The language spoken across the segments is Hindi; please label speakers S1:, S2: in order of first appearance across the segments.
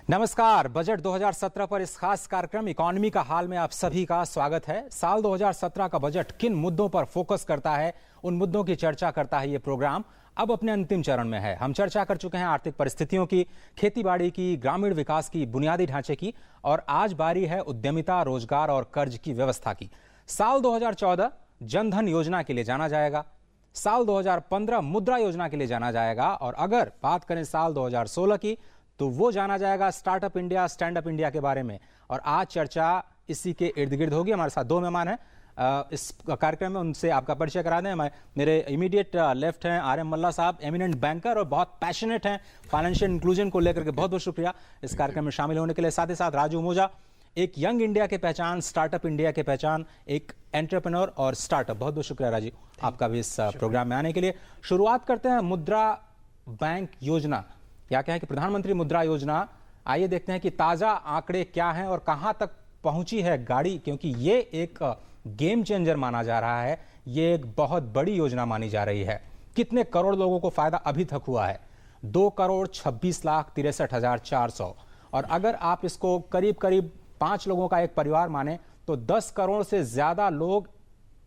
S1: नमस्कार। बजट 2017 पर इस खास कार्यक्रम इकोनॉमी का हाल में आप सभी का स्वागत है। साल 2017 का बजट किन मुद्दों पर फोकस करता है, उन मुद्दों की चर्चा करता है ये प्रोग्राम अब अपने अंतिम चरण में है। हम चर्चा कर चुके हैं आर्थिक परिस्थितियों की, खेतीबाड़ी की, ग्रामीण विकास की, बुनियादी ढांचे की, और आज बारी है उद्यमिता, रोजगार और कर्ज की व्यवस्था की। साल 2014 जनधन योजना के लिए जाना जाएगा, साल 2015 मुद्रा योजना के लिए जाना जाएगा, और अगर बात करें साल 2016 की तो वो जाना जाएगा startup India, stand up India के बारे में। और आज चर्चा इसी के इर्द गिर्द होगी। हमारे साथ दो मेहमान हैं इस कार्यक्रम में, उनसे आपका परिचय करा दें। मेरे इमीडिएट लेफ्ट हैं RM मल्ला साहब, एमिनेंट बैंकर और बहुत पैशनेट हैं फाइनेंशियल इंक्लूजन को लेकर के। बहुत बहुत शुक्रिया इस कार्यक्रम में शामिल होने के लिए। साथ ही साथ राजू मोजा, एक यंग इंडिया के पहचान, स्टार्टअप इंडिया के पहचान, एक एंटरप्रेन्योर और स्टार्टअप। बहुत बहुत शुक्रिया राजू आपका भी इस प्रोग्राम में आने के लिए। शुरुआत करते हैं मुद्रा बैंक योजना, या कहें कि प्रधानमंत्री मुद्रा योजना। आइए देखते हैं कि ताजा आंकड़े क्या हैं और कहां तक पहुंची है गाड़ी, क्योंकि ये एक गेम चेंजर माना जा रहा है। ये एक बहुत बड़ी योजना मानी जा रही है। कितने करोड़ लोगों को फायदा अभी तक हुआ है? 2,26,63,400। और अगर आप इसको करीब करीब 5 लोगों का एक परिवार माने तो 10 करोड़ से ज्यादा लोग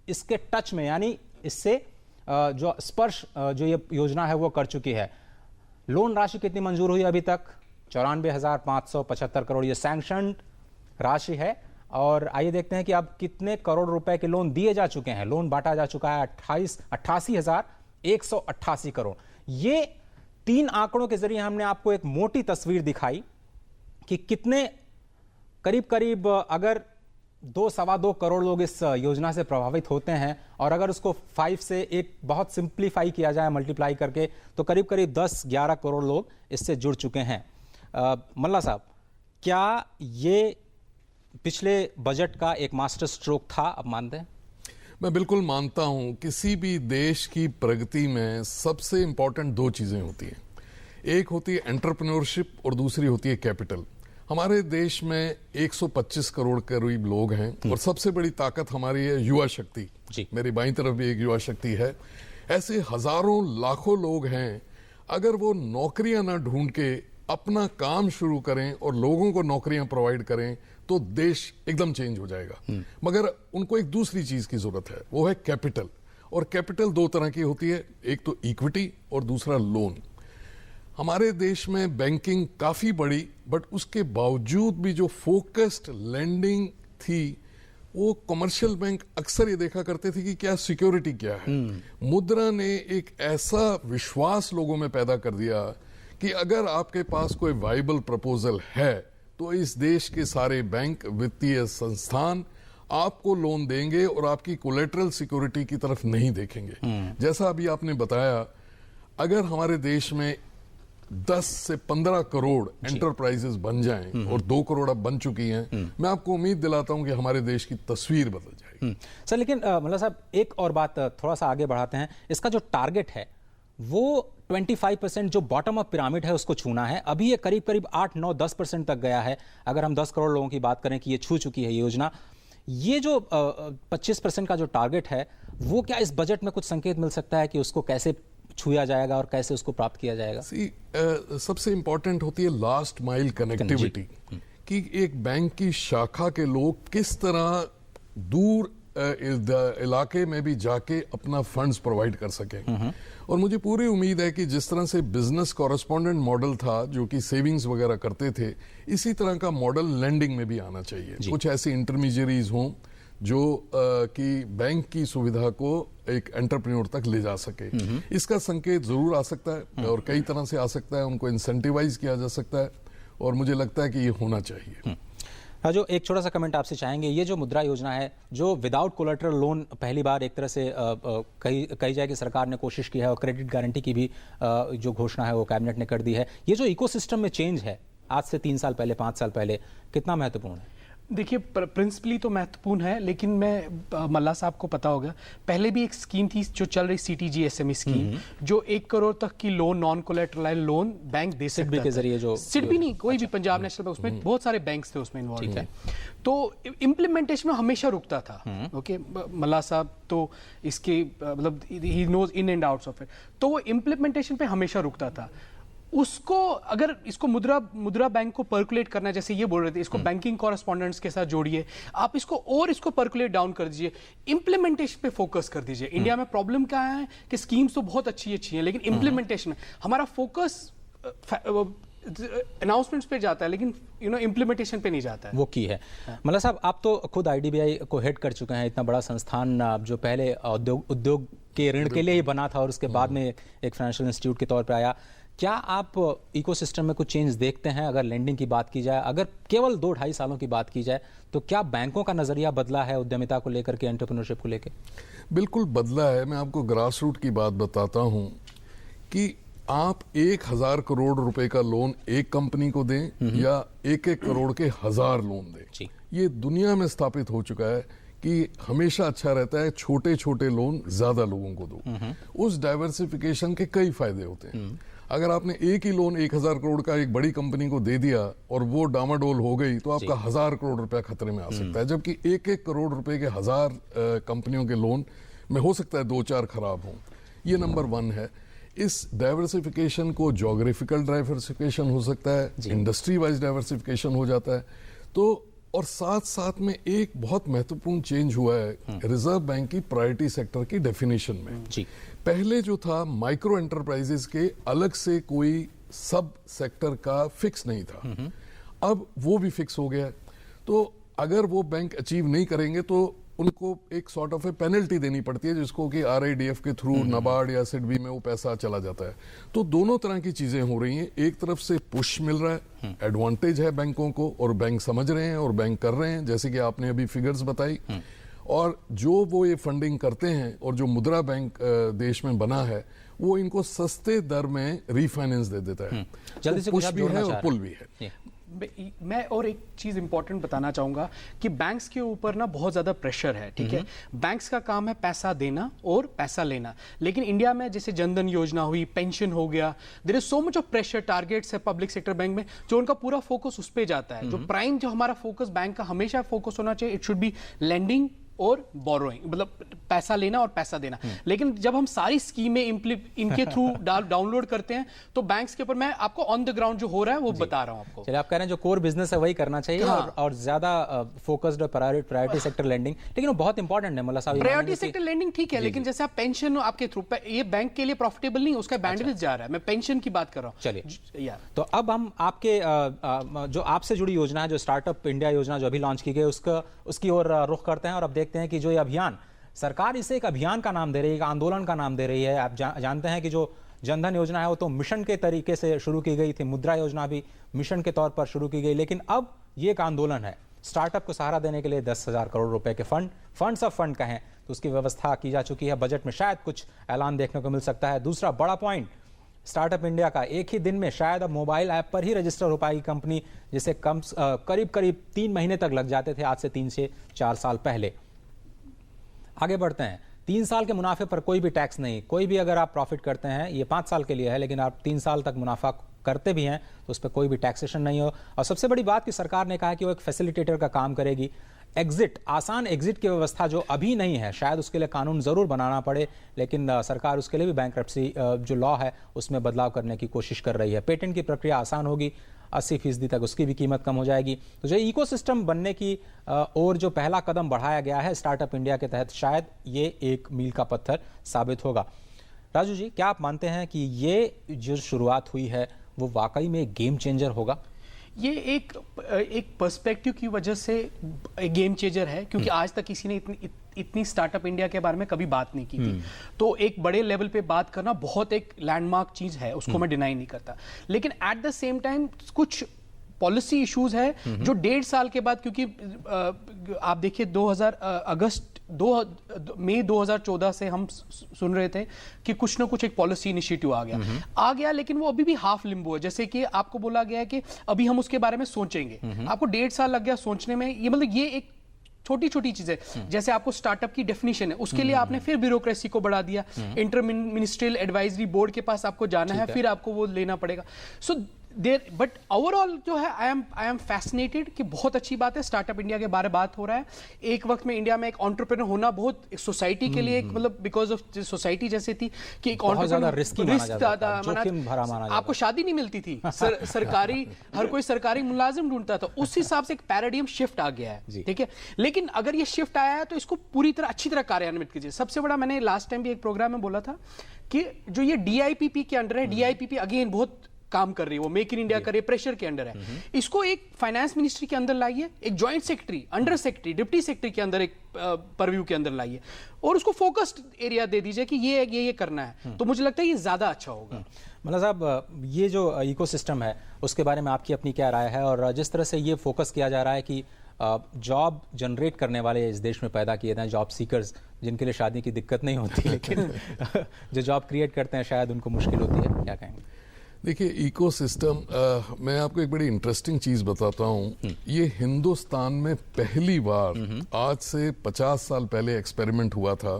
S1: इसके टच में, यानी इससे जो स्पर्श जो ये योजना है वो कर चुकी है। लोन राशि कितनी मंजूर हुई अभी तक? 94,575 करोड़ ये सैंक्शन राशि है। और आइए देखते हैं कि अब कितने करोड़ रुपए के लोन दिए जा चुके हैं। लोन बांटा जा चुका है 88,188 करोड़। ये 3 आंकड़ों के जरिए हमने आपको एक मोटी तस्वीर दिखाई कि कितने करीब करीब अगर 2-2.25 करोड़ लोग इस योजना से प्रभावित होते हैं, और अगर उसको 5 से एक बहुत सिंप्लीफाई किया जाए मल्टीप्लाई करके, तो करीब करीब 10-11 करोड़ लोग इससे जुड़ चुके हैं। मल्ला साहब, क्या ये पिछले बजट का एक मास्टर स्ट्रोक था? आप मानते हैं?
S2: मैं बिल्कुल मानता हूं। किसी भी देश की प्रगति में सबसे इंपॉर्टेंट 2 चीजें होती हैं। एक होती है एंटरप्रेन्योरशिप और दूसरी होती है कैपिटल। हमारे देश में 125 करोड़ करीब लोग हैं और सबसे बड़ी ताकत हमारी है युवा शक्ति। मेरी बाईं तरफ भी एक युवा शक्ति है। ऐसे हजारों लाखों लोग हैं। अगर वो नौकरियां ना ढूंढ के अपना काम शुरू करें और लोगों को नौकरियां प्रोवाइड करें तो देश एकदम चेंज हो जाएगा। मगर उनको एक दूसरी चीज की जरूरत है, वो है कैपिटल। और कैपिटल 2 तरह की होती है, एक तो इक्विटी और दूसरा लोन। हमारे देश में बैंकिंग काफी बड़ी, बट उसके बावजूद भी जो फोकस्ड लैंडिंग थी, वो कमर्शियल बैंक अक्सर ये देखा करते थे कि क्या सिक्योरिटी क्या है। मुद्रा ने एक ऐसा विश्वास लोगों में पैदा कर दिया कि अगर आपके पास कोई वाइबल प्रपोजल है तो इस देश के सारे बैंक, वित्तीय संस्थान आपको लोन देंगे और आपकी कोलेटरल सिक्योरिटी की तरफ नहीं देखेंगे। जैसा अभी आपने बताया, अगर हमारे देश में 10 से 15 करोड़ एंटरप्राइजेस बन जाएं, और 2 करोड़ अब बन चुकी हैं, मैं आपको उम्मीद दिलाता हूं कि हमारे देश की तस्वीर बदल जाएगी।
S1: सर, लेकिन मल्ला साहब, एक और बात थोड़ा सा आगे बढ़ाते हैं। इसका जो टारगेट है वो 25% जो बॉटम ऑफ पिरामिड है उसको छूना है। अभी ये करीब करीब 8-9-10% तक गया है। अगर हम 10 करोड़ लोगों की बात करें कि ये छू चुकी है ये योजना, ये जो 25% का जो टारगेट है, वो क्या इस बजट में कुछ संकेत मिल सकता है कि उसको कैसे छुआ जाएगा और कैसे उसको प्राप्त किया जाएगा?
S2: सबसे इंपॉर्टेंट होती है लास्ट माइल कनेक्टिविटी, कि एक बैंक की शाखा के लोग किस तरह दूर इलाके में भी जाके अपना फंड्स प्रोवाइड कर सकें। और मुझे पूरी उम्मीद है कि जिस तरह से बिजनेस कॉरेस्पॉन्डेंट मॉडल था जो कि सेविंग्स वगैरह करते थे, इसी तरह का मॉडल लैंडिंग में भी आना चाहिए। कुछ ऐसी इंटरमीडियरीज हों जो कि बैंक की सुविधा को एक एंटरप्रेन्योर तक ले जा सके। इसका संकेत जरूर आ सकता है और कई तरह से आ सकता है। उनको इंसेंटिवाइज किया जा सकता है और मुझे लगता है कि ये होना चाहिए।
S1: राजू, एक छोटा सा कमेंट आपसे चाहेंगे। ये जो मुद्रा योजना है, जो विदाउट कोलेटरल लोन पहली बार एक तरह से कही जाए कि सरकार ने कोशिश की है, और क्रेडिट गारंटी की भी जो घोषणा है वो कैबिनेट ने कर दी है। ये जो इकोसिस्टम में चेंज है आज से 3 साल पहले, 5 साल पहले, कितना महत्वपूर्ण है?
S3: देखिए, प्रिंसिपली तो महत्वपूर्ण है, लेकिन मैं मल्ला साहब को पता होगा, पहले भी एक स्कीम थी जो चल रही, CTG SME स्कीम, जो 1 करोड़ तक की लोन, नॉन कोलेटरलाइज लोन बैंक दे सकता है।
S1: के जरिए जो
S3: सिडबी नहीं, कोई भी पंजाब नेशनल बैंक, उसमें बहुत सारे बैंक्स थे उसमें इन्वॉल्व थे। तो इम्प्लीमेंटेशन में हमेशा रुकता था। ओके, मल्ला साहब तो इसके मतलब ही knows in and outs of it, तो वो इम्प्लीमेंटेशन पे हमेशा रुकता था। उसको अगर इसको मुद्रा बैंक को पर्कुलेट करना, जैसे ये बोल रहे थे, इसको बैंकिंग कॉरेस्पॉन्डेंट्स के साथ जोड़िए, आप इसको पर्कुलेट डाउन कर दीजिए, इंप्लीमेंटेशन पे फोकस कर दीजिए। इंडिया में प्रॉब्लम क्या है कि स्कीम्स तो बहुत अच्छी हैं, लेकिन इंप्लीमेंटेशन में हमारा फोकस अनाउंसमेंट्स पे जाता है, लेकिन इंप्लीमेंटेशन पे नहीं जाता है।
S1: वो की है। मल्ला साहब, आप तो खुद आईडीबीआई को हेड कर चुके हैं, इतना बड़ा संस्थान जो पहले उद्योग के ढण के लिए ही बना था और उसके बाद में एक फाइनेंशियल इंस्टीट्यूट के तौर पर आया। क्या आप इकोसिस्टम में कुछ चेंज देखते हैं? अगर लेंडिंग की बात की जाए, अगर केवल 2-2.5 सालों की बात की जाए, तो क्या बैंकों का नजरिया बदला है उद्यमिता को लेकर के, एंटरप्रेन्योरशिप को लेकर?
S2: बिल्कुल बदला है। मैं आपको ग्रास रूट की बात बताता हूं कि आप 1,000 करोड़ रुपए का लोन एक कंपनी को दें या 1-1 करोड़ के 1000 लोन दें, ये दुनिया में स्थापित हो चुका है कि हमेशा अच्छा रहता है छोटे छोटे लोन ज्यादा लोगों को दो। उस डाइवर्सिफिकेशन के कई फायदे होते हैं। अगर आपने एक ही लोन 1,000 करोड़ का एक बड़ी कंपनी को दे दिया और वो डामाडोल हो गई, तो आपका 1,000 करोड़ रुपया खतरे में आ सकता है। जबकि 1-1 करोड़ रुपए के 1000 कंपनियों के लोन में हो सकता है 2-4 खराब हों। ये नंबर 1 है। इस डाइवर्सिफिकेशन को ज्योग्राफिकल डाइवर्सिफिकेशन हो सकता है, इंडस्ट्री वाइज डाइवर्सिफिकेशन हो जाता है। तो और साथ साथ में एक बहुत महत्वपूर्ण चेंज हुआ है रिजर्व बैंक की प्रायोरिटी सेक्टर की डेफिनेशन में। पहले जो था माइक्रो एंटरप्राइजेस के अलग से कोई सब सेक्टर का फिक्स नहीं था, अब वो भी फिक्स हो गया है। तो अगर वो बैंक अचीव नहीं करेंगे तो उनको एक सॉर्ट ऑफ ए पेनल्टी देनी पड़ती है, जिसको कि RIDF के थ्रू नाबार्ड या सिडबी में वो पैसा चला जाता है। तो दोनों तरह की चीजें हो रही हैं। एक तरफ से पुश मिल रहा है, एडवांटेज है बैंकों को, और बैंक समझ रहे हैं और बैंक कर रहे हैं, जैसे कि आपने अभी फिगर्स बताई। और जो वो ये फंडिंग करते हैं और जो मुद्रा बैंक देश में बना है, वो इनको सस्ते दर में रीफाइनेंस दे देता है।
S1: जल्दी से
S2: पुश भी है और पुल भी है।
S3: मैं और एक चीज इंपॉर्टेंट बताना चाहूंगा कि बैंक्स के ऊपर ना बहुत ज्यादा प्रेशर है, ठीक है। बैंक्स का काम है पैसा देना और पैसा लेना, लेकिन इंडिया में जैसे जनधन योजना हुई, पेंशन हो गया, there is so much of pressure, targets है पब्लिक सेक्टर बैंक में, जो उनका पूरा फोकस उस पे जाता है। जो प्राइम जो हमारा फोकस बैंक का हमेशा फोकस होना चाहिए, इट शुड बी लेंडिंग और बोरोइंग, मतलब पैसा लेना और पैसा देना। लेकिन जब हम सारी स्कीमें इनके थ्रू डाउनलोड करते हैं, तो बैंक्स के ऊपर, मैं आपको ऑन द ग्राउंड जो हो रहा है वो बता रहा हूं आपको।
S1: चलिए, आप कह रहे हैं जो कोर बिजनेस है वही करना चाहिए। हाँ। और ज्यादा फोकस्ड प्रायोरिटी सेक्टर लेंडिंग, लेकिन वो बहुत इंपॉर्टेंट है। मतलब
S3: प्रायोरिटी सेक्टर लेंडिंग ठीक है, लेकिन जैसे आप पेंशन आपके थ्रू, ये बैंक के लिए प्रॉफिटेबल नहीं, उसका बैंडविड्थ जा रहा है। मैं पेंशन की बात कर रहा हूं।
S1: चलिए यार, तो अब हम आपके जो आपसे जुड़ी योजना है, जो स्टार्टअप इंडिया योजना जो अभी लॉन्च की गई, उसकी ओर रुख करते हैं और अब देखते हैं कि जो ये अभियान, सरकार इसे एक अभियान का नाम दे रही है, एक आंदोलन का नाम दे रही है। आप जानते हैं कि जो जनधन योजना है वो तो मिशन के तरीके से शुरू की गई थी, मुद्रा योजना भी मिशन के तौर पर शुरू की गई, लेकिन अब ये एक आंदोलन है। स्टार्टअप को सहारा देने के लिए 10,000 करोड़ रुपए के फंड्स ऑफ फंड कहें तो उसकी व्यवस्था की जा चुकी है। बजट में शायद कुछ ऐलान देखने को मिल सकता है। दूसरा बड़ा पॉइंट स्टार्टअप इंडिया का, एक ही दिन में शायद अब मोबाइल ऐप पर ही रजिस्टर हो पाएगी कंपनी, जिसे करीब 3 महीने तक लग जाते थे आज से 3 से 4 साल पहले। आगे बढ़ते हैं। 3 साल के मुनाफे पर कोई भी टैक्स नहीं। कोई भी अगर आप प्रॉफिट करते हैं, ये 5 साल के लिए है, लेकिन आप 3 साल तक मुनाफा करते भी हैं तो उस पर कोई भी टैक्सेशन नहीं हो। और सबसे बड़ी बात कि सरकार ने कहा कि वो एक फैसिलिटेटर का काम करेगी। आसान एग्जिट की व्यवस्था जो अभी नहीं है, शायद उसके लिए कानून जरूर बनाना पड़े, लेकिन सरकार उसके लिए भी बैंक्रप्सी जो लॉ है उसमें बदलाव करने की कोशिश कर रही है। पेटेंट की प्रक्रिया आसान होगी, 80% तक उसकी भी कीमत कम हो जाएगी। तो जो इकोसिस्टम बनने की और जो पहला कदम बढ़ाया गया है स्टार्टअप इंडिया के तहत, शायद ये एक मील का पत्थर साबित होगा। राजू जी, क्या आप मानते हैं कि ये जो शुरुआत हुई है वो वाकई में एक गेम चेंजर होगा?
S3: ये एक पर्सपेक्टिव की वजह से गेम चेंजर है, क्योंकि आज तक किसी ने इतनी स्टार्टअप इंडिया के बारे में कभी बात नहीं की थी। तो एक बड़े लेवल पे बात करना बहुत एक लैंडमार्क चीज है, उसको मैं डिनाई नहीं करता। लेकिन एट द सेम टाइम कुछ पॉलिसी इश्यूज है जो 1.5 साल के बाद, क्योंकि आप देखिए मई 2014 से हम सुन रहे थे कि कुछ ना कुछ एक पॉलिसी इनिशिएटिव आ गया, लेकिन वो अभी भी हाफ लिम्बो है। जैसे कि आपको बोला गया है कि अभी हम उसके बारे में सोचेंगे। आपको 1.5 साल लग गया सोचने में। ये मतलब ये एक छोटी छोटी चीजें, जैसे आपको स्टार्टअप की डेफिनेशन है, उसके लिए आपने फिर ब्यूरोक्रेसी को बढ़ा दिया। इंटर मिनिस्ट्रियल एडवाइजरी बोर्ड के पास आपको जाना है, फिर आपको वो लेना पड़ेगा। सो देर बट ओवरऑल जो है आई एम फैसिनेटेड कि बहुत अच्छी बात है स्टार्टअप इंडिया के बारे में बात हो रहा है। एक वक्त में इंडिया में एक एंटरप्रेन्योर होना बहुत सोसाइटी के लिए मतलब बिकॉज ऑफ सोसाइटी जैसे थी कि एक आपको शादी नहीं मिलती थी, सरकारी हर कोई सरकारी मुलाजिम ढूंढता था, उस हिसाब से एक पैराडिगम शिफ्ट आ गया है, ठीक है। लेकिन अगर ये शिफ्ट आया है तो इसको पूरी तरह अच्छी तरह कार्यान्वित कीजिए। सबसे बड़ा, मैंने लास्ट टाइम भी एक प्रोग्राम में बोला था कि जो ये DIPP के अंडर है, DIPP अगेन बहुत काम कर रही है, वो मेक इन इंडिया करे प्रेशर के अंडर है, इसको एक फाइनेंस मिनिस्ट्री के अंदर लाइए, एक joint secretary, under secretary, deputy secretary के अंदर एक परव्यू के अंदर लाइए और उसको फोकस्ड एरिया दे दीजिए कि ये करना है, तो मुझे लगता है ये ज्यादा अच्छा होगा।
S1: मल्ला साहब, ये जो इकोसिस्टम है उसके बारे में आपकी अपनी क्या राय है, और जिस तरह से ये फोकस किया जा रहा है कि जॉब जनरेट करने वाले इस देश में पैदा किए जाएं, जॉब सीकर्स जिनके लिए शादी की दिक्कत नहीं होती लेकिन जो जॉब क्रिएट करते हैं शायद उनको मुश्किल होती है, क्या कहेंगे?
S2: देखिए, इकोसिस्टम, मैं आपको एक बड़ी इंटरेस्टिंग चीज बताता हूँ। ये हिंदुस्तान में पहली बार आज से 50 साल पहले एक्सपेरिमेंट हुआ था।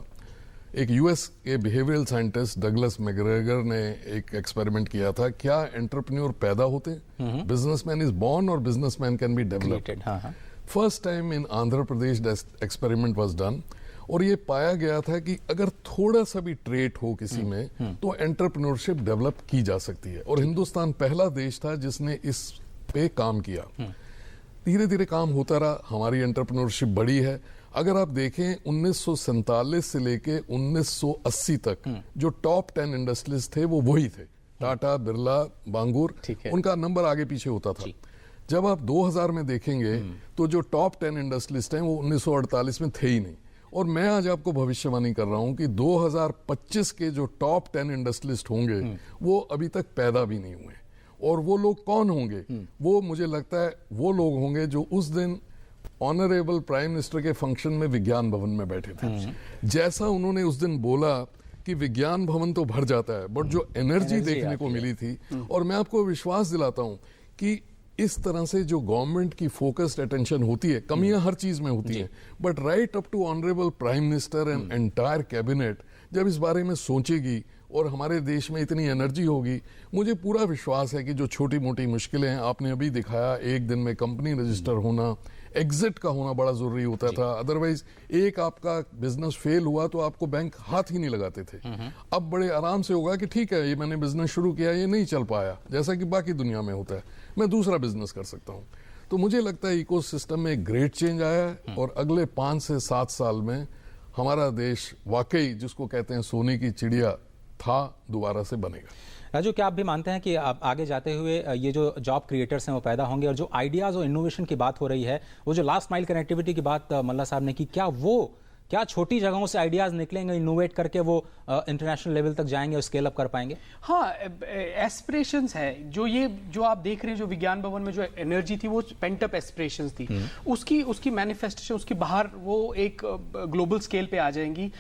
S2: एक US के बिहेवियरल साइंटिस्ट डगलस मैकग्रेगर ने एक एक्सपेरिमेंट किया था, क्या एंटरप्रेन्योर पैदा होते हैं, बिजनेसमैन इज बॉर्न और businessman can be developed. First time in Andhra Pradesh experiment was done, और ये पाया गया था कि अगर थोड़ा सा भी ट्रेट हो किसी में तो एंटरप्रेन्योरशिप डेवलप की जा सकती है, और हिंदुस्तान पहला देश था जिसने इस पे काम किया। धीरे धीरे काम होता रहा, हमारी एंटरप्रेन्योरशिप बढ़ी है। अगर आप देखें 1947 से लेके 1980 तक जो टॉप 10 इंडस्ट्रीज थे वो वही थे, टाटा, बिरला, बांगुर, उनका नंबर आगे पीछे होता था। जब आप 2000 में देखेंगे तो जो टॉप 10 इंडस्ट्रीज हैं वो 1948 में थे ही नहीं। और मैं आज आपको भविष्यवाणी कर रहा हूं कि 2025 के जो टॉप 10 इंडस्ट्रियलिस्ट होंगे वो अभी तक पैदा भी नहीं हुए। और वो लोग कौन होंगे? वो मुझे लगता है वो लोग होंगे जो उस दिन ऑनरेबल प्राइम मिनिस्टर के फंक्शन में विज्ञान भवन में बैठे थे। जैसा उन्होंने उस दिन बोला कि विज्ञान भवन तो भर जाता है, बट जो एनर्जी देखने को मिली थी, और मैं आपको विश्वास दिलाता हूं कि इस तरह से जो गवर्नमेंट की फोकस्ड अटेंशन होती है, कमियां हर चीज में होती हैं, but right up to honourable prime minister and entire cabinet जब इस बारे में सोचेगी और हमारे देश में इतनी एनर्जी होगी, मुझे पूरा विश्वास है कि जो छोटी मोटी मुश्किलें हैं, आपने अभी दिखाया एक दिन में कंपनी रजिस्टर होना, एग्जिट का होना बड़ा जरूरी होता था, अदरवाइज एक आपका बिजनेस फेल हुआ तो आपको बैंक हाथ ही नहीं लगाते थे। अब बड़े आराम से होगा कि ठीक है, ये मैंने बिजनेस शुरू किया, ये नहीं चल पाया, जैसा कि बाकी दुनिया में होता है, मैं दूसरा बिजनेस कर सकता हूं। तो मुझे लगता है इकोसिस्टम में एक ग्रेट चेंज आया है, और अगले 5 से 7 साल में हमारा देश वाकई जिसको कहते हैं सोने की चिड़िया था, दोबारा से बनेगा।
S1: राजू, क्या आप भी मानते हैं कि आप आगे जाते हुए ये जो जॉब क्रिएटर्स हैं वो पैदा होंगे, और जो आइडियाज और इनोवेशन की बात हो रही है, वो जो लास्ट माइल कनेक्टिविटी की बात मल्ला साहब ने की, क्या छोटी जगहों से आइडियाज निकलेंगे, इनोवेट करके वो इंटरनेशनल लेवल तक जाएंगे और स्केल अप कर पाएंगे?
S3: हाँ, एस्पिरेशंस है। जो आप देख रहे हैं, जो विज्ञान भवन में जो एनर्जी थी वो पेंट अप एस्पिरेशंस थी, उसकी मैनिफेस्टेशन, उसकी बाहर वो एक ग्लोबल स्केल पे आ जाएंगी।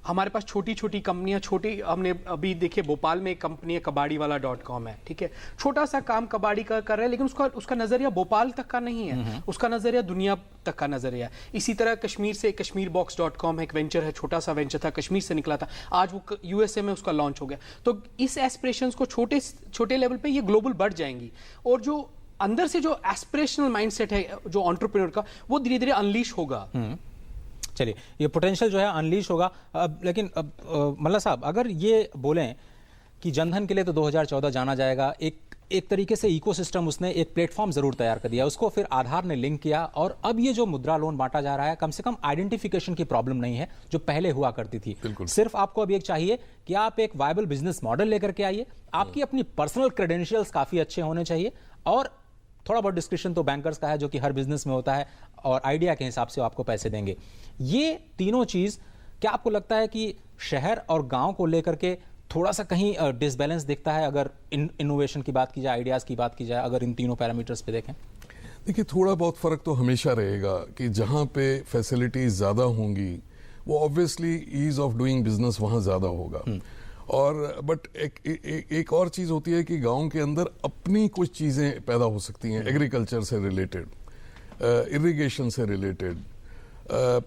S3: हमारे पास छोटी छोटी कंपनियां, हमने अभी देखिए भोपाल में एक कंपनी है कबाड़ीवाला.com है, ठीक है, छोटा सा काम कबाड़ी का कर रहा है, लेकिन उसका नजरिया भोपाल तक का नहीं है, उसका नजरिया दुनिया तक का नजरिया। इसी तरह कश्मीर से कश्मीरबॉक्स.com है, एक वेंचर है, छोटा सा वेंचर था, कश्मीर से निकला था, आज वो USA में उसका लॉन्च हो गया। तो इस एस्पिरेशंस को छोटे लेवल पे ये ग्लोबल बढ़ जाएंगी, और जो अंदर से जो एस्पिरेशनल माइंडसेट है जो एंटरप्रेन्योर का, वो धीरे धीरे अनलीश होगा।
S1: चलिए, ये पोटेंशियल जो है अनलीश होगा। लेकिन मल्ला साहब, अगर ये बोलें कि जनधन के लिए तो 2014 जाना जाएगा, एक तरीके से इकोसिस्टम उसने एक प्लेटफॉर्म जरूर तैयार कर दिया, उसको फिर आधार ने लिंक किया, और अब ये जो मुद्रा लोन बांटा जा रहा है, कम से कम आइडेंटिफिकेशन की प्रॉब्लम नहीं है जो पहले हुआ करती थी। सिर्फ आपको अब एक चाहिए कि आप एक वायबल बिजनेस मॉडल लेकर के आइए, आपकी अपनी पर्सनल क्रेडेंशियल्स काफी अच्छे होने चाहिए, और थोड़ा बहुत डिस्क्रिप्शन तो बैंकर्स का है जो कि हर बिजनेस में होता है, और आइडिया के हिसाब से आपको पैसे देंगे। ये तीनों चीज, क्या आपको लगता है कि शहर और गांव को लेकर के थोड़ा सा कहीं डिसबैलेंस दिखता है, अगर इनोवेशन की बात की जाए, आइडियाज की बात की जाए, अगर इन तीनों पैरामीटर्स पे देखें?
S2: देखिए, थोड़ा बहुत फर्क तो हमेशा रहेगा कि जहां पे फैसिलिटीज ज्यादा होंगी वो obviously ease of doing business वहां ज्यादा होगा। और बट एक और चीज होती है कि गांव के अंदर अपनी कुछ चीजें पैदा हो सकती हैं, एग्रीकल्चर से रिलेटेड, इरिगेशन से रिलेटेड,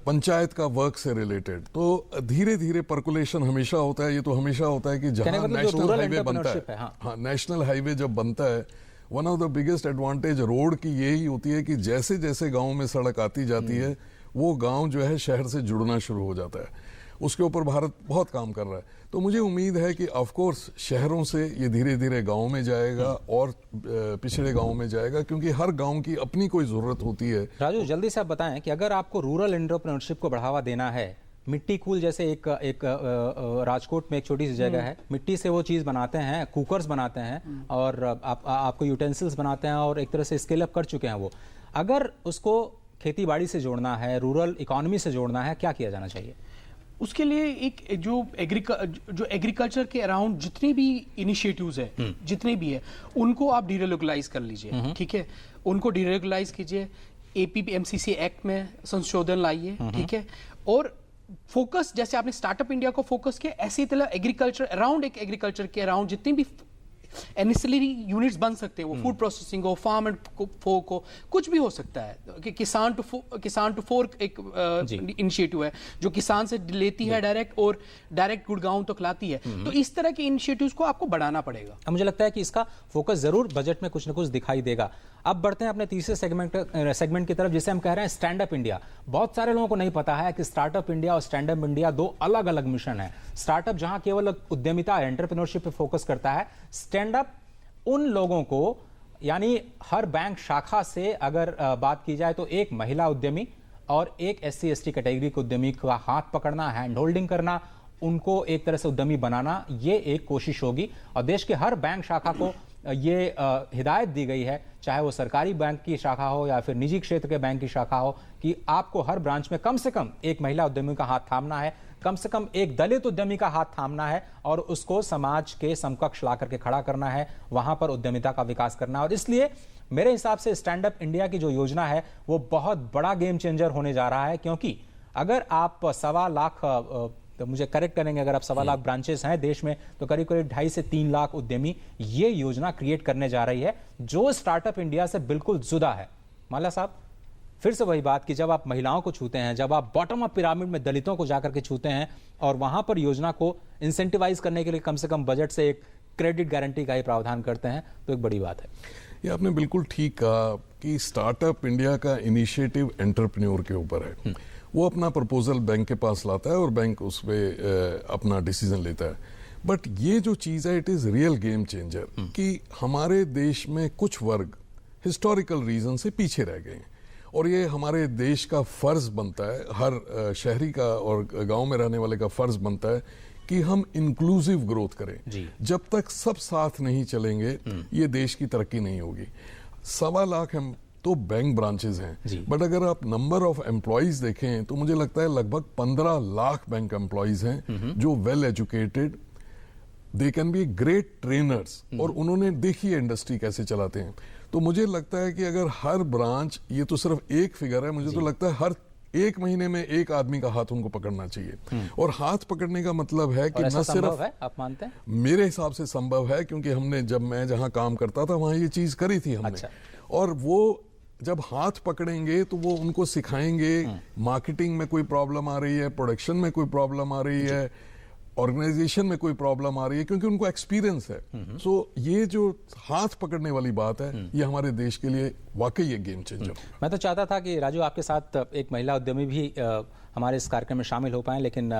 S2: पंचायत का वर्क से रिलेटेड। तो धीरे धीरे पर्कुलेशन हमेशा होता है, ये तो हमेशा होता है कि जहां नेशनल हाईवे बनता है, हाँ, नेशनल हाईवे जब बनता है one of the biggest advantage road की यही होती है कि जैसे जैसे गांव में सड़क आती जाती है वो गांव जो है शहर से जुड़ना शुरू हो जाता है। उसके ऊपर भारत बहुत काम कर रहा है। तो मुझे उम्मीद है कि ऑफ कोर्स शहरों से ये धीरे धीरे गांव में जाएगा और पिछड़े गांव में जाएगा, क्योंकि हर गांव की अपनी कोई जरूरत होती है।
S1: राजू, जल्दी से आप बताएं कि अगर आपको रूरल एंटरप्रेन्योरशिप को बढ़ावा देना है, मिट्टी कूल जैसे एक राजकोट में एक छोटी सी जगह है, मिट्टी से वो चीज़ बनाते हैं, कुकर्स बनाते हैं और आपको यूटेंसिल्स बनाते हैं और एक तरह से स्केल अप कर चुके हैं वो। अगर उसको खेती बाड़ी से जोड़ना है, रूरल इकोनॉमी से जोड़ना है, क्या किया जाना चाहिए?
S3: उसके लिए एक जो एग्रीकल्चर के अराउंड जितने भी इनिशिएटिव्स है, जितने भी है, उनको आप डीरेगुलराइज कर लीजिए। ठीक है, उनको डीरेगुलराइज कीजिए, APMCC एक्ट में संशोधन लाइए। ठीक है, और फोकस जैसे आपने स्टार्टअप इंडिया को फोकस किया, ऐसी तरह एग्रीकल्चर अराउंड, एक एग्रीकल्चर के अराउंड जितनी भी एनिसिलरी यूनिट्स बन सकते हैं, वो फूड प्रोसेसिंग हो, फार्म एंड फोक हो, कुछ भी हो सकता है कि किसान टू फोर्क एक इनिशिएटिव है जो किसान से लेती है डायरेक्ट और डायरेक्ट गुड़गांव तक लाती है। तो इस तरह के इनिशिएटिव्स को आपको बढ़ाना पड़ेगा।
S1: मुझे लगता है कि इसका फोकस जरूर बजट में कुछ न कुछ दिखाई देगा। अब बढ़ते हैं अपने तीसरे सेगमेंट की तरफ, जिसे हम कह रहे हैं स्टैंड अप इंडिया। बहुत सारे लोगों को नहीं पता है कि स्टार्टअप इंडिया और स्टैंड अप इंडिया दो अलग अलग मिशन है। स्टार्टअप जहां केवल उद्यमिता एंटरप्रेन्योरशिप पे फोकस करता है, स्टैंड अप उन लोगों को, यानी हर बैंक शाखा से अगर बात की जाए तो एक महिला उद्यमी और एक SC ST कैटेगरी के उद्यमी का हाथ पकड़ना, हैंड होल्डिंग करना, उनको एक तरह से उद्यमी बनाना, ये एक कोशिश होगी। और देश के हर बैंक शाखा को ये हिदायत दी गई है, चाहे वो सरकारी बैंक की शाखा हो या फिर निजी क्षेत्र के बैंक की शाखा हो, कि आपको हर ब्रांच में कम से कम एक महिला उद्यमी का हाथ थामना है, कम से कम एक दलित उद्यमी का हाथ थामना है और उसको समाज के समकक्ष ला करके खड़ा करना है, वहां पर उद्यमिता का विकास करना है। और इसलिए मेरे हिसाब से स्टैंड अप इंडिया की जो योजना है वो बहुत बड़ा गेम चेंजर होने जा रहा है, क्योंकि अगर आप 1.25 लाख, तो मुझे करेक्ट करेंगे, अगर आप 1.25 लाख ब्रांचेस हैं देश में, तो करीब करीब 2.5 से 3 लाख उद्यमी ये योजना क्रिएट करने जा रही है, जो स्टार्टअप इंडिया से बिल्कुल जुदा है। माला साहब, फिर से वही बात कि जब आप महिलाओं को छूते हैं, जब आप बॉटम अप पिरामिड में दलितों को जाकर के छूते हैं और वहां पर योजना को इंसेंटिवाइज करने के लिए कम से कम बजट से एक क्रेडिट गारंटी का ही प्रावधान करते हैं, तो एक बड़ी बात है।
S2: ये आपने बिल्कुल ठीक कहा कि स्टार्टअप इंडिया का इनिशिएटिव एंटरप्रेन्योर के ऊपर है। वो अपना प्रपोजल बैंक के पास लाता है और बैंक उस पर अपना डिसीजन लेता है। बट ये जो चीज़ है, it is real game changer कि हमारे देश में कुछ वर्ग हिस्टोरिकल रीजन से पीछे रह गए हैं और ये हमारे देश का फर्ज बनता है, हर शहरी का और गांव में रहने वाले का फर्ज बनता है कि हम इंक्लूसिव ग्रोथ करें। जब तक सब साथ नहीं चलेंगे ये देश की तरक्की नहीं होगी। 1.25 लाख हम तो बैंक ब्रांचेस हैं, बट अगर आप नंबर ऑफ एम्प्लॉइज देखें तो मुझे लगता है लगभग 15 लाख बैंक एम्प्लॉइज हैं जो well educated, they can be great trainers, और उन्होंने देखी है इंडस्ट्री कैसे चलाते हैं। तो मुझे लगता है कि अगर हर ब्रांच, ये तो सिर्फ एक फिगर है, मुझे तो लगता है हर 1 महीने में एक आदमी का हाथ उनको पकड़ना चाहिए। और हाथ पकड़ने का मतलब है कि न सिर्फ
S1: है, आप मानते हैं?
S2: मेरे हिसाब से संभव है, क्योंकि हमने, जब मैं जहां काम करता था वहां ये चीज करी थी हमने। अच्छा। और वो जब हाथ पकड़ेंगे तो वो उनको सिखाएंगे, मार्केटिंग में कोई प्रॉब्लम आ रही है, प्रोडक्शन में कोई प्रॉब्लम आ रही है, ऑर्गेनाइजेशन में कोई प्रॉब्लम आ रही है, क्योंकि उनको एक्सपीरियंस है। सो ये जो हाथ पकड़ने वाली बात है, ये हमारे देश के लिए वाकई एक गेम चेंजर।
S1: मैं तो चाहता था कि राजू आपके साथ एक महिला उद्यमी भी हमारे इस कार्यक्रम में शामिल हो पाए, लेकिन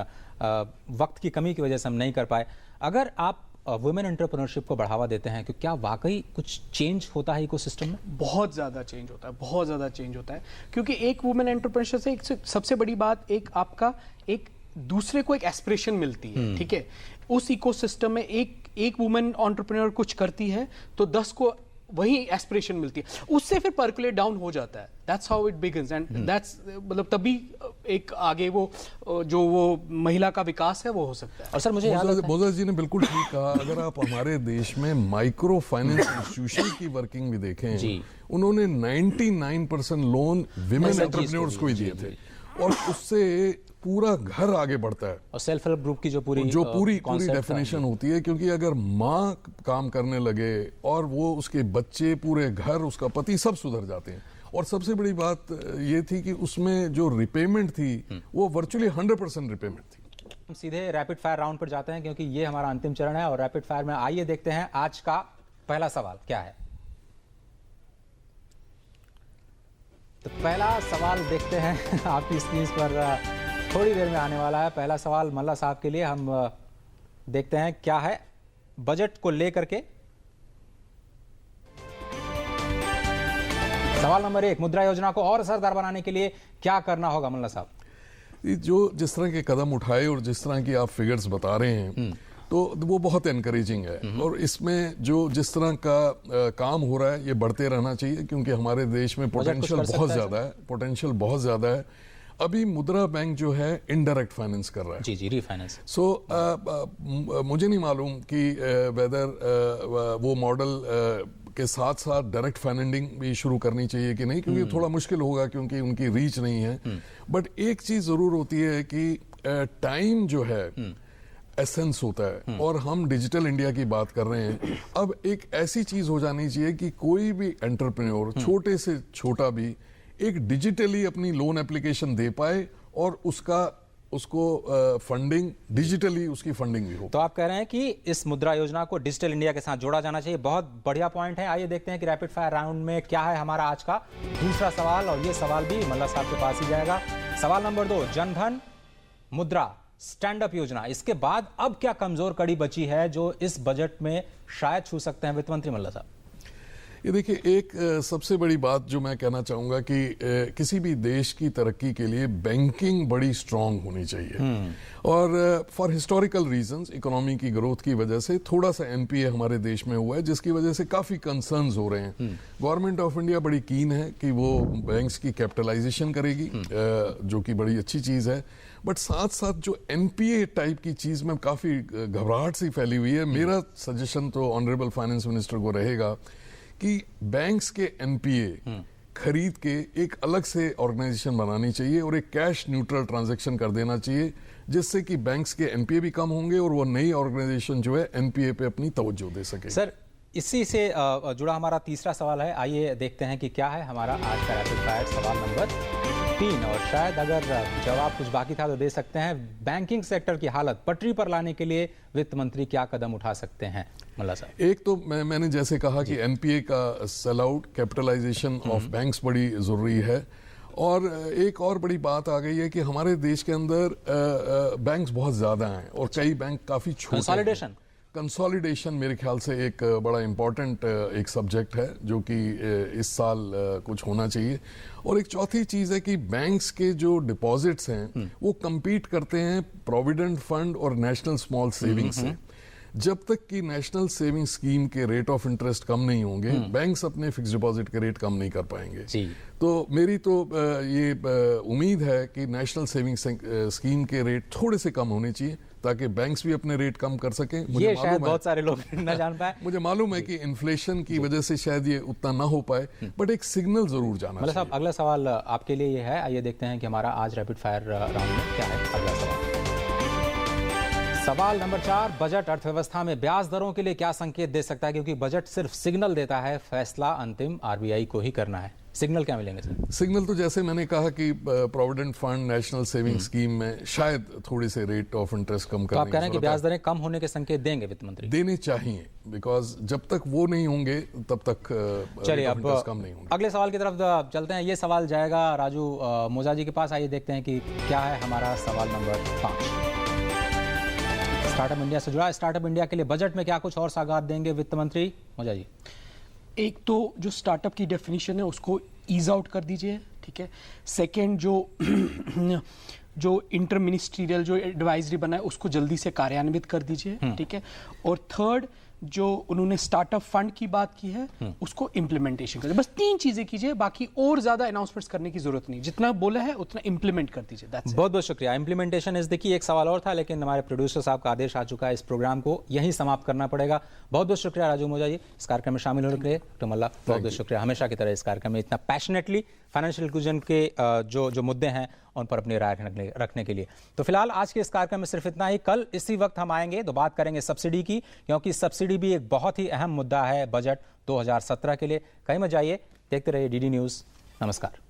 S1: वक्त की कमी की वजह से हम नहीं कर पाए। अगर आप वुमेन एंटरप्रेन्योरशिप को बढ़ावा देते हैं, कि क्या वाकई कुछ चेंज होता है इकोसिस्टम में?
S3: बहुत ज़्यादा चेंज होता है, बहुत ज़्यादा चेंज होता है, क्योंकि एक वुमेन एंटरप्रेन्योरशिप से एक सबसे बड़ी बात, एक आपका एक दूसरे को एक एस्पिरेशन मिलती है। ठीक है, उस इकोसिस्टम में एक वुमेन एंटरप्रेन्योर कुछ करती है तो 10 को वही एस्पिरेशन मिलती है, उससे फिर पर्कुलेट डाउन हो जाता है। That's how it begins and that's, मतलब तभी एक आगे वो जो वो महिला का विकास है वो हो सकता है।
S1: और सर मुझे
S2: मोजा जी ने बिल्कुल ठीक कहा। अगर आप हमारे देश में माइक्रो फाइनेंस इंस्टीट्यूशन की वर्किंग भी देखें, उन्होंने 99% लोन विमेन एंटरप्रेन्योर्स को ही दिए थे, और उससे पूरा घर आगे बढ़ता है।
S1: और सेल्फ हेल्प ग्रुप की जो पूरी
S2: डेफिनेशन होती है, क्योंकि अगर माँ काम करने लगे और वो उसके बच्चे, पूरे घर, उसका पति, सब सुधर जाते हैं। और सबसे बड़ी बात ये थी कि उसमें जो रिपेमेंट थी वो वर्चुअली 100% रिपेमेंट थी।
S1: हम सीधे रैपिड फायर राउंड पर जाते हैं, क्योंकि ये हमारा अंतिम चरण है। और रैपिड फायर में आइए देखते हैं आज का पहला सवाल क्या है। तो पहला सवाल देखते हैं आपकी स्क्रीन पर थोड़ी देर में आने वाला है। पहला सवाल मल्ला साहब के लिए हम देखते हैं क्या है बजट को लेकर के। सवाल नंबर 1, मुद्रा योजना को और असरदार बनाने के लिए क्या करना होगा मल्ला साहब?
S2: जो जिस तरह के कदम उठाए और जिस तरह की आप फिगर्स बता रहे हैं तो वो बहुत एनकरेजिंग है और इसमें जो जिस तरह का काम हो रहा है ये बढ़ते रहना चाहिए क्योंकि हमारे देश में पोटेंशियल बहुत ज्यादा है। अभी मुद्रा बैंक जो है इनडायरेक्ट फाइनेंस कर रहा है।
S1: जी रीफाइनेंस।
S2: मुझे नहीं मालूम कि वेदर वो मॉडल के साथ साथ डायरेक्ट फाइनेंसिंग भी शुरू करनी चाहिए कि नहीं, क्योंकि थोड़ा मुश्किल होगा क्योंकि उनकी रीच नहीं है। बट एक चीज जरूर होती है कि टाइम जो है एसेंस होता है और हम डिजिटल इंडिया की बात कर रहे हैं। अब एक ऐसी चीज हो जानी चाहिए कि कोई भी एंटरप्रेन्योर छोटे से छोटा भी एक डिजिटली अपनी लोन एप्लीकेशन दे पाए और उसको फंडिंग डिजिटली उसकी फंडिंग भी हो।
S1: तो आप कह रहे हैं कि इस मुद्रा योजना को डिजिटल इंडिया के साथ जोड़ा जाना चाहिए। बहुत बढ़िया पॉइंट है। आइए देखते हैं कि रैपिड फायर राउंड में क्या है हमारा आज का दूसरा सवाल, और ये सवाल भी मल्ला साहब के पास ही जाएगा। सवाल नंबर 2, जनधन मुद्रा स्टैंड अप योजना, इसके बाद अब क्या कमजोर कड़ी बची है जो इस बजट में शायद छू सकते हैं वित्त मंत्री मल्ला साहब?
S2: ये देखिए, एक सबसे बड़ी बात जो मैं कहना चाहूंगा कि किसी भी देश की तरक्की के लिए बैंकिंग बड़ी स्ट्रांग होनी चाहिए और फॉर हिस्टोरिकल रीजंस इकोनॉमी की ग्रोथ की वजह से थोड़ा सा एनपीए हमारे देश में हुआ है जिसकी वजह से काफी कंसर्न्स हो रहे हैं। गवर्नमेंट ऑफ इंडिया बड़ी कीन है कि वो बैंक्स की कैपिटलाइजेशन करेगी, जो कि बड़ी अच्छी चीज है। बट साथ साथ जो एनपीए टाइप की चीज में काफी घबराहट सी फैली हुई है। मेरा सजेशन तो ऑनरेबल फाइनेंस मिनिस्टर को रहेगा कि बैंक्स के एनपीए खरीद के एक अलग से ऑर्गेनाइजेशन बनानी चाहिए और एक कैश न्यूट्रल ट्रांजैक्शन कर देना चाहिए जिससे कि बैंक्स के एनपीए भी कम होंगे और वो नई ऑर्गेनाइजेशन जो है एनपीए पे अपनी तवज्जो दे सके।
S1: सर, इसी से जुड़ा हमारा तीसरा सवाल है। आइए देखते हैं कि क्या है हमारा आज का रैपिड फायर सवाल नंबर 3, और शायद अगर जवाब कुछ बाकी था तो दे सकते हैं। बैंकिंग सेक्टर की हालत पटरी पर लाने के लिए वित्त मंत्री क्या कदम उठा सकते हैं मल्ला साहब?
S2: एक तो मैंने जैसे कहा कि एनपीए का sell out, capitalisation of banks बड़ी जरूरी है। और एक और बड़ी बात आ गई है कि हमारे देश के अंदर बैंक्स बहुत ज्यादा हैं और कई बैंक काफी छोटे। कंसोलिडेशन मेरे ख्याल से एक बड़ा इंपॉर्टेंट एक सब्जेक्ट है जो कि इस साल कुछ होना चाहिए। और एक चौथी चीज है कि बैंक्स के जो डिपॉजिट्स हैं वो compete करते हैं प्रोविडेंट फंड और नेशनल स्मॉल सेविंग से। जब तक कि नेशनल सेविंग स्कीम के रेट ऑफ इंटरेस्ट कम नहीं होंगे, बैंक्स अपने फिक्स डिपॉजिट के रेट कम नहीं कर पाएंगे। तो मेरी तो ये उम्मीद है कि नेशनल सेविंग स्कीम के रेट थोड़े से कम होने चाहिए ताकि बैंक्स भी अपने रेट कम कर सकें।
S1: ये शायद बहुत सारे लोग न जान पाए।
S2: मुझे मालूम है कि इन्फ्लेशन की वजह से शायद ये उतना ना हो पाए, बट एक सिग्नल जरूर जाना चाहिए।
S1: साहब, अगला सवाल आपके लिए ये है। आइए देखते हैं कि हमारा आज रैपिड फायर राउंड में क्या है अगला सवाल। सवाल नंबर 4, बजट अर्थव्यवस्था में ब्याज दरों के लिए क्या संकेत दे सकता है? क्योंकि बजट सिर्फ सिग्नल देता है, फैसला अंतिम आरबीआई को ही करना है। सिग्नल क्या मिलेंगे सर?
S2: सिग्नल तो जैसे मैंने कहा कि provident fund, national saving scheme में शायद थोड़े से रेट ऑफ इंटरेस्ट कम करने की
S1: तो आप कह रहे हैं कि ब्याज दरें कम होने के संकेत देंगे वित्त मंत्री?
S2: देने चाहिए, बिकॉज जब तक वो नहीं होंगे तब तक
S1: चलिए अब
S2: कम नहीं होंगे।
S1: अगले सवाल की तरफ चलते हैं। ये सवाल जाएगा राजू मोजा जी के पास। आइए देखते हैं कि क्या है हमारा सवाल नंबर 5। स्टार्टअप इंडिया से जुड़ा। स्टार्टअप इंडिया के लिए बजट में क्या कुछ और सौगात देंगे वित्त मंत्री मोजा जी?
S3: एक तो जो स्टार्टअप की डेफिनेशन है उसको ईज आउट कर दीजिए, ठीक है। सेकंड, जो इंटर मिनिस्ट्रियल जो एडवाइजरी बना है उसको जल्दी से कार्यान्वित कर दीजिए, ठीक है। और थर्ड, जो उन्होंने स्टार्टअप फंड की बात की है उसको इम्प्लीमेंटेशन कर, बस 3 चीजें कीजिए, बाकी और ज्यादा अनाउंसमेंट्स करने की जरूरत नहीं। जितना बोला है उतना इम्प्लीमेंट कर दीजिए।
S1: बहुत बहुत शुक्रिया। इम्प्लीमेंटेशन इस देखिए, एक सवाल और था लेकिन हमारे प्रोड्यूसर साहब का आदेश आ चुका है, इस प्रोग्राम को यहीं समाप्त करना पड़ेगा। बहुत बहुत शुक्रिया राजू मोजा जी इस कार्यक्रम में शामिल होने के लिए। डॉक्टर मल्ला, बहुत बहुत शुक्रिया हमेशा की तरह इस कार्यक्रम में इतना पैशनेटली फाइनेंशियल इंक्लूजन के जो मुद्दे हैं उन पर अपनी राय रखने के लिए। तो फिलहाल आज के इस कार्यक्रम में सिर्फ इतना ही। कल इसी वक्त हम आएंगे तो बात करेंगे सब्सिडी की, क्योंकि सब्सिडी भी एक बहुत ही अहम मुद्दा है बजट 2017 के लिए। कहीं मत जाइए, देखते रहिए डीडी न्यूज़। नमस्कार।